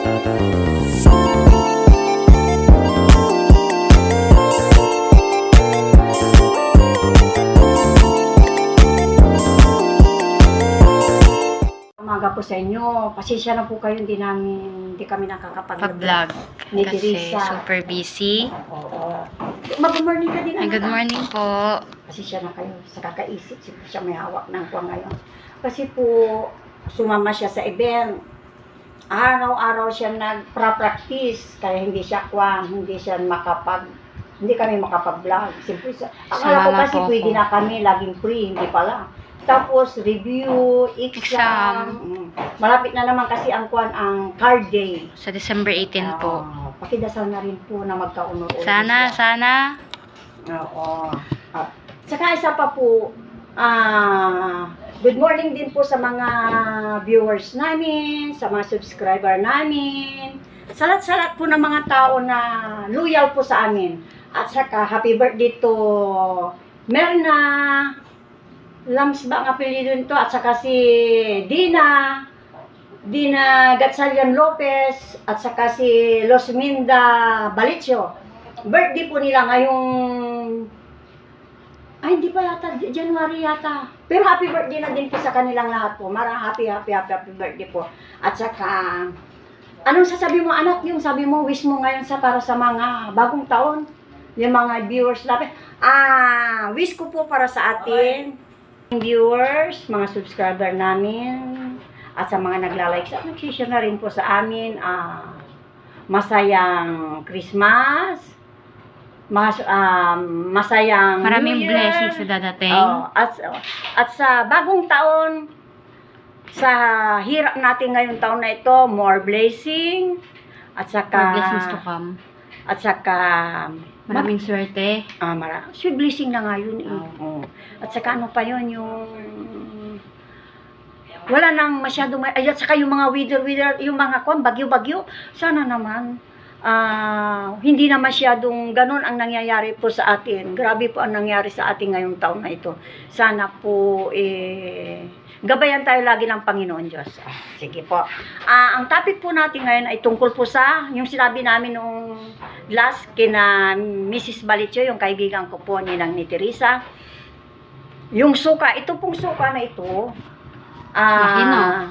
Umaga po sa inyo. Pasensya na po kayo, hindi kami nakakapag-vlog. Ni Kasi Teresa. super busy. Oo. Mag-good morning ka din. Ay, good morning po. Pasensya na kayo. Sa kakaisip, siya may hawak ng kuha ngayon. Kasi po, sumama siya sa event. Araw-araw siya nag-practice. Kaya hindi kami makapag-vlog. Siyempre, akala ko kasi pwede na kami laging free, hindi pala. Tapos, review, exam. Malapit na naman kasi ang card day. Sa December 18 po. Pakidasal na rin po na magkaunod-unod. Sana. Oo. Saka isa pa po, good morning din po sa mga viewers namin, sa mga subscriber namin, salat-salat po ng mga tao na loyal po sa amin. At saka, happy birthday to Merna, Lams ba ang apelido nito? At saka si Dina Gatsalian Lopez, at saka si Losminda Balicio. Birthday po nila ngayong, ay hindi pa yata, January yata. Pero happy birthday na din po sa kanilang lahat po. Marang happy birthday po. At saka, anong sasabi mo anak, yung sabi mo, wish mo ngayon para sa mga bagong taon? Yung mga viewers natin. Wish ko po para sa atin, viewers, mga subscriber namin, at sa mga nagla-like at nag-share na rin po sa amin, masayang Christmas, masayang Maraming New Year, blessings sa dadating. at sa bagong taon, sa hirap natin ngayong taon na ito, more blessing, at saka More blessings to come. At saka Maraming swerte. sweet blessing na nga yun. At saka ano pa yun, yung wala nang masyadong at saka yung mga weather, yung mga bagyo-bagyo, sana naman hindi na masyadong ganun ang nangyayari po sa atin. Grabe po ang nangyari sa atin ngayong taon na ito. Sana po gabayan tayo lagi ng Panginoon Diyos. Sige po. Ang topic po natin ngayon ay tungkol po sa yung sinabi namin nung last kina Mrs. Balicio, yung kaibigan ko po ni Teresa. Yung suka, ito pong suka na ito, Laki, no?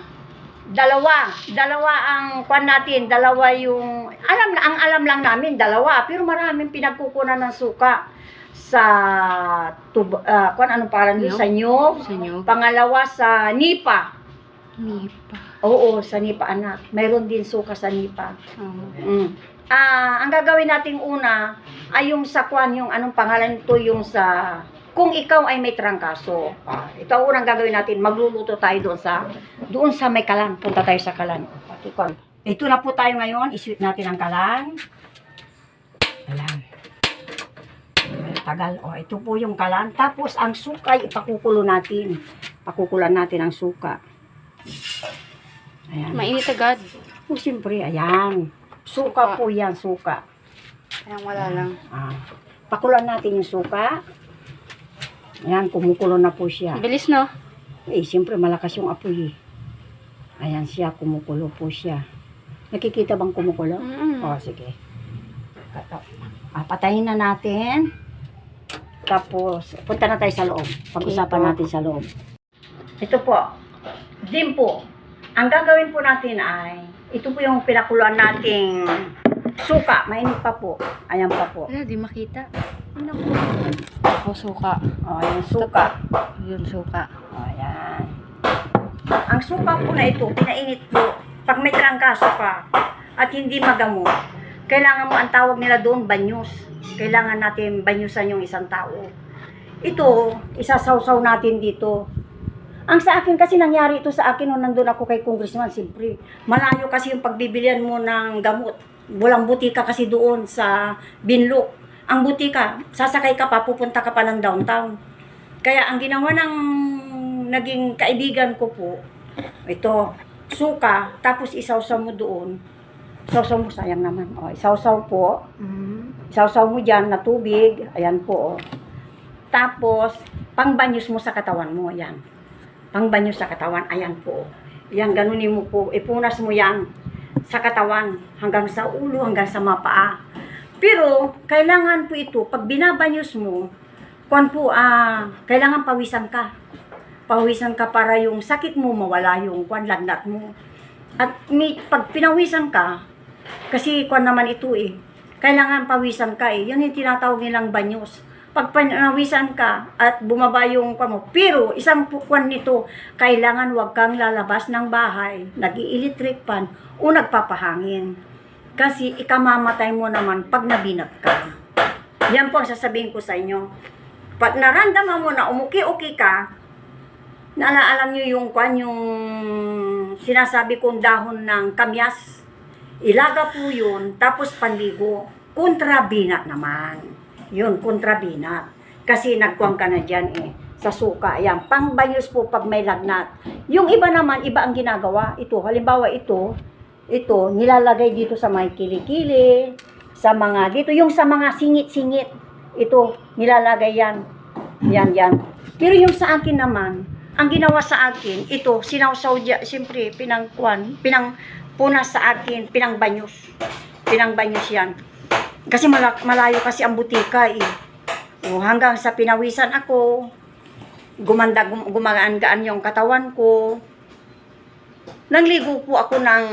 Dalawa ang kwan natin, dalawa yung alam lang namin dalawa, pero maraming pinagkukunan ng suka sa anong pangalan doon? Sa nyog. Pangalawa sa nipa. Oo, sa nipa anak. Mayroon din suka sa nipa. Ang gagawin nating una ay yung sa kwan, yung anong pangalan ito, yung sa kung ikaw ay may trangkaso. Ito ang unang gagawin natin. Magluluto tayo doon sa may kalan. Punta tayo sa kalan. Ito na po tayo ngayon. Isweet natin ang kalan. Kalan. Tagal. Ito po yung kalan. Tapos ang suka ipakukulo natin. Pakukulan natin ang suka. Ayan. Mainit agad. Siyempre, ayan. Suka po yan, suka. Ayan, wala lang. Pakulan natin yung suka. Ayan, kumukulo na po siya. Bilis, no? Siyempre, malakas yung apoy. Ayan siya, kumukulo po siya. Nakikita bang kumukulo? Sige. Patayin na natin. Tapos, punta na tayo sa loob. Pag-usapan natin sa loob. Ito po. Din po. Ang gagawin po natin ay, ito po yung pinakuluan nating suka. Mainit pa po. Ayan pa po. Wala, di makita. Ano po? Suka. Yung suka. Yung suka. Ayan. Ang suka po na ito, pinainit po. Pag may trangkaso ka at hindi magamot, kailangan mo, ang tawag nila doon, banyos. Kailangan natin banyusan yung isang tao. Ito, isasawsaw natin dito. Ang sa akin kasi nangyari ito sa akin nung nandun ako kay Congressman, siyempre. Malayo kasi yung pagbibilian mo ng gamot. Walang butika kasi doon sa Binlok. Ang butika, sasakay ka pa, pupunta ka pa ng downtown. Kaya ang ginawa ng naging kaibigan ko po, ito, suka, tapos isawsaw mo doon. Isawsaw mo, sayang naman. Isawsaw po. Isawsaw mo dyan na tubig. Ayan po. Tapos, pangbanyos mo sa katawan mo. Ayan. Pangbanyos sa katawan. Ayan po. Yan, ganunin mo po. Ipunas mo yan. sa katawan, hanggang sa ulo, hanggang sa mapaa. Pero, kailangan po ito, pag binabanyos mo, kailangan pawisan ka. Pawisan ka para yung sakit mo mawala, yung lagnat mo. At pag pinawisan ka, kasi naman ito kailangan pawisan ka Yan yung tinatawag nilang banyos. Pag pinawisan ka at bumaba yung mo, pero isang nito, kailangan wag kang lalabas ng bahay, nag-i-electric fan o nagpapahangin. Kasi ikamamatay mo naman pag nabinat ka. Yan po ang sasabihin ko sa inyo. Pag naramdaman mo na umuki-uki ka, alam nyo yung yung sinasabi kong dahon ng kamyas, ilaga po yun, tapos panligo. Kontrabinat naman. Yun, kontrabinat. Kasi nagkuang ka na dyan sa suka. Ayan, pangbanyos po pag may lagnat. Yung iba naman, iba ang ginagawa. Ito, halimbawa ito, nilalagay dito sa may kilikili, sa mga, dito yung sa mga singit-singit. Ito, nilalagay yan. Yan. Pero yung sa akin naman, ang ginawa sa akin, ito, sinawsaw dyan, siyempre, pinangpunas sa akin, pinangbanyos. Pinangbanyos yan. Kasi malayo kasi ang butika hanggang sa pinawisan ako, gumagaan yung katawan ko. Nangligo po ako ng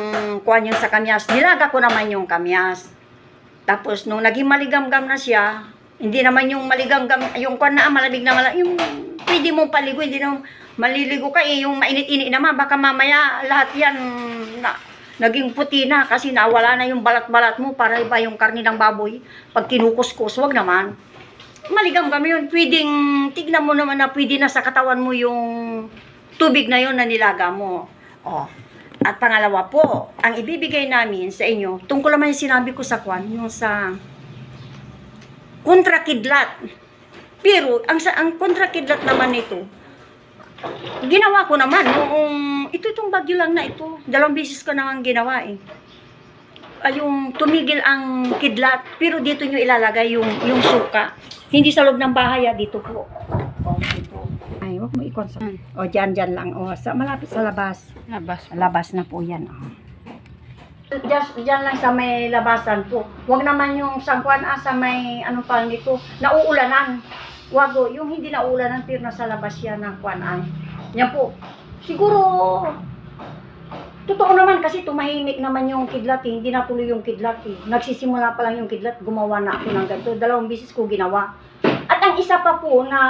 yung sa kamyas. Nilaga ko naman yung kamyas. Tapos nung naging maligam-gam na siya, hindi naman yung maligam-gam, yung malamig na yung pwede mong paligo, hindi naman maliligo ka yung mainit-init naman, baka mamaya lahat yan naging puti na kasi nawala na yung balat-balat mo para iba yung karni ng baboy. Pag kinukuskus, wag naman. Maligam kami yun. Pwedeng, tignan mo naman na pwede na sa katawan mo yung tubig na yun na nilaga mo. At pangalawa po, ang ibibigay namin sa inyo, tungkol naman yung sinabi ko sa yung sa kontrakidlat. Pero, ang kontrakidlat naman nito, ginawa ko naman noong, itong bagyo lang na ito, 2 beses ko naman ginawa yung tumigil ang kidlat, pero dito nyo ilalagay yung suka. Hindi sa loob ng bahay, dito po. Dito. Ay, wag mo ikon sa. Dyan lang. Malapit sa labas. Labas na po yan. Dyan lang sa may labasan po. Wag naman yung sangkuan sa may anong pang dito, nauulanan. Wag yung hindi nauulanan pero nasa labas yan ng kuan Yan po. Siguro totoo naman kasi tumahimik naman yung kidlat hindi natuloy yung kidlat Nagsisimula pa lang yung kidlat, gumawa na ako ng ganito. 2 beses ko ginawa. At ang isa pa po na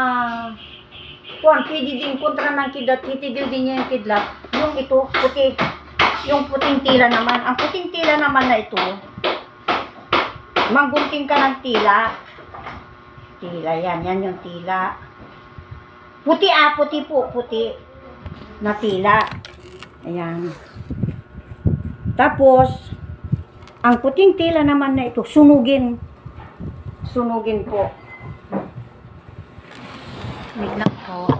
pwede din kontra ng kidlat, titigil din niya yung kidlat, yung ito, puti. Yung puting tila naman. Ang puting tila naman na ito, manggunting ka ng tila. Tila yan yung tila. Puti puti po, puti. Na tila. Ayan. Tapos, ang puting tila naman na ito, sunugin. Sunugin po. Wait lang po.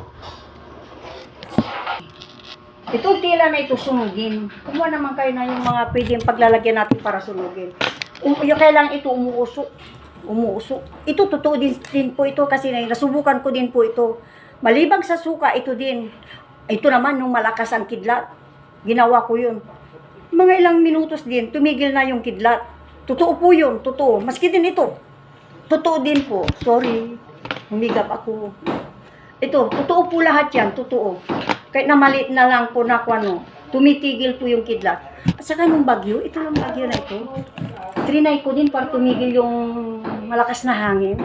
Itong tila na ito, sunugin. Kumuha naman kayo na yung mga pwedeng paglalagyan natin para sunugin. Yung kailangan ito umuusok. Ito, totoo din po ito kasi nasubukan ko din po ito. Malibang sa suka, ito din. Ito naman, nung malakas ang kidlat. Ginawa ko yun. Mga ilang minutos din, tumigil na yung kidlat. Totoo po yun, totoo. Maski din ito. Totoo din po. Sorry, humigap ako. Ito, totoo po lahat yan, totoo. Kahit na maliit na lang po na tumitigil po yung kidlat. At saka yung bagyo, ito lang bagyo na ito. Trinay ko din para tumigil yung malakas na hangin.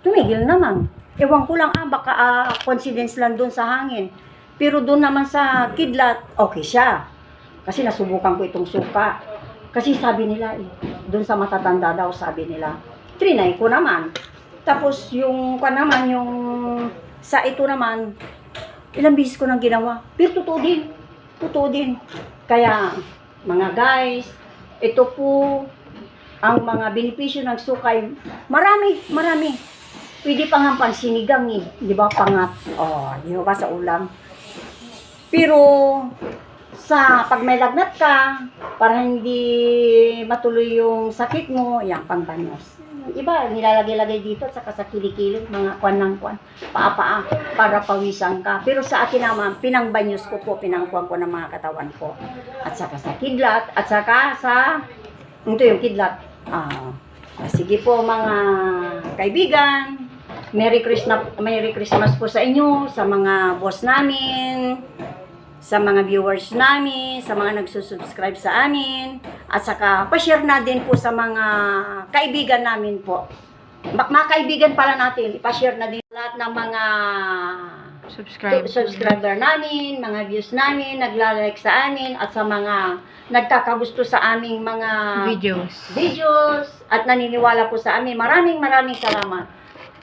Tumigil naman. Ewan ko lang, baka coincidence lang doon sa hangin. Pero doon naman sa kidlat, okay siya. Kasi nasubukan ko itong suka. Kasi sabi nila doon sa matatanda daw sabi nila. Trinay ko naman. Tapos yung naman, yung sa ito naman, ilang beses ko nang ginawa. Pero totoo din. Totoo din. Kaya, mga guys, ito po ang mga benepisyo ng sukay. Marami. Pwede pa nga pansinigang di ba? Pangat. Di ba sa ulam? Pero, pag may lagnat ka, para hindi matuloy yung sakit mo, yan, pangbanyos. iba, nilalagay-lagay dito at saka sa kilikili, mga kwan ng kwan, paa-paa, para pawisan ka. Pero sa akin naman, pinangbanyos ko po, pinangkuan ko ng mga katawan ko. At saka sa kidlat, at saka sa, ito yung kidlat. Sige po mga kaibigan, Merry Christmas po sa inyo, sa mga boss namin, sa mga viewers namin, sa mga nagsusubscribe sa amin, at saka pa-share na din po sa mga kaibigan namin po. Mga kaibigan pala natin, pa-share na din lahat ng mga subscriber namin, mga views namin, nagla-like sa amin, at sa mga nagkakagusto sa aming mga videos at naniniwala po sa amin. Maraming salamat.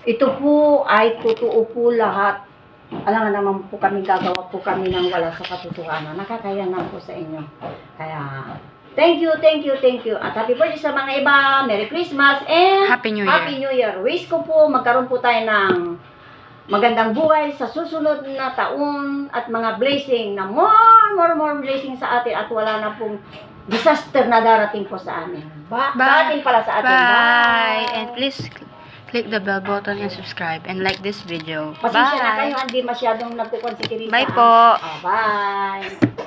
Ito po ay totoo po lahat. Alam nga naman po kami, gagawa po kami ng wala sa katotohanan. Nakakayanan po sa inyo. Kaya, thank you. At happy birthday sa mga iba. Merry Christmas and Happy New Year. Wish ko po magkaroon po tayo ng magandang buhay sa susunod na taon at mga blessing na more blessing sa atin at wala na pong disaster na darating po sa amin. Sa atin pala, sa atin. Bye! And please click the bell button and subscribe and like this video. Pasensya na Bye! kayo, hindi masyadong nagkukonsiderita. Bye po! Bye!